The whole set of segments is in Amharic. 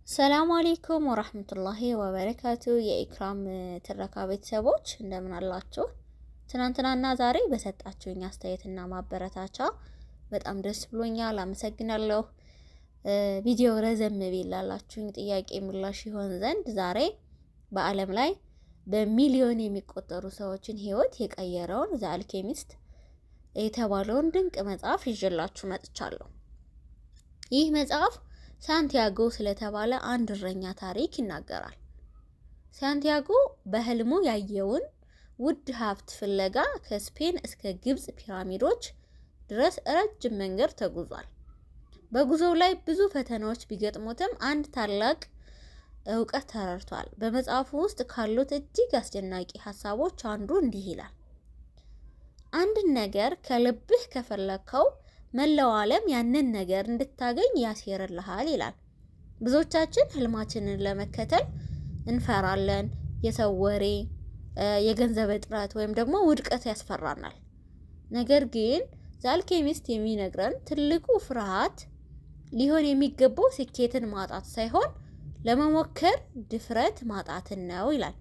ሰላም አለይኩም ወራህመቱላሂ ወበረካቱ። የኢክራም ትረካ ቤተሰቦች እንደምን አላችሁ? ትናንትናና ዛሬ በሰጣችሁኝ አስተያየትና ማበረታቻ በጣም ደስ ብሎኛል፣ አመሰግናለሁ። ቪዲዮ ረዘም ቢላላችሁኝ ጥያቄ ምላሽ ይሆን ዘንድ ዛሬ በዓለም ላይ በሚሊዮን የሚቆጠሩ ሰዎችን ህይወት የቀየረውን ዘ አልኬሚስት የተባለውን ድንቅ መጽሐፍ ይዤላችሁ መጥቻለሁ። ይህ መጽሐፍ ሳንቲያጎ ስለተባለ አንድ እረኛ ታሪክ ይናገራል። ሳንቲያጎ በህልሙ ያየውን ውድ ሀብት ፍለጋ ከስፔን እስከ ግብጽ ፒራሚዶች ድረስ ረጅም መንገድ ተጉዟል። በጉዞው ላይ ብዙ ፈተናዎች ቢገጥሙትም አንድ ታላቅ እውቀት ተረድቷል። በመጽሐፉ ውስጥ ካሉት እጅግ አስደናቂ ሐሳቦች አንዱ እንዲህ ይላል: አንድን ነገር ከልብህ ከፈለከው መላው ዓለም ያንን ነገር እንድታገኝ ያሴርልሃል ይላል። ብዙዎቻችን ህልማችንን ለመከተል እንፈራለን። የሰው ወሬ፣ የገንዘብ እጥረት ወይም ደግሞ ውድቀት ያስፈራናል። ነገር ግን ዘ አልኬሚስት የሚነግረን ትልቁ ፍርሃት ሊሆን የሚገባው ስኬትን ማጣት ሳይሆን ለመሞከር ድፍረት ማጣትን ነው ይላል።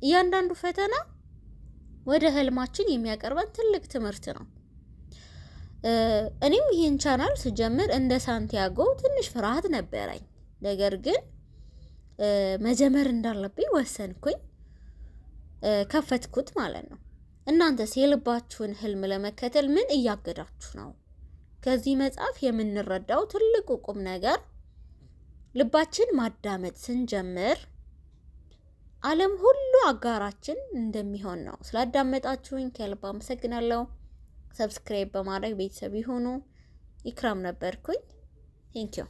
እያንዳንዱ ፈተና ወደ ህልማችን የሚያቀርበን ትልቅ ትምህርት ነው። እኔም ይሄን ቻናል ስጀምር እንደ ሳንቲያጎ ትንሽ ፍርሃት ነበረኝ። ነገር ግን መጀመር እንዳለብኝ ወሰንኩኝ፣ ከፈትኩት ማለት ነው። እናንተስ የልባችሁን ህልም ለመከተል ምን እያገዳችሁ ነው? ከዚህ መጽሐፍ የምንረዳው ትልቁ ቁም ነገር ልባችን ማዳመጥ ስንጀምር ዓለም ሁሉ አጋራችን እንደሚሆን ነው። ስላዳመጣችሁኝ ከልብ አመሰግናለሁ። ሰብስክራይብ በማድረግ ቤተሰብ ይሁኑ። ኢክራም ነበርኩኝ። ቴንኪው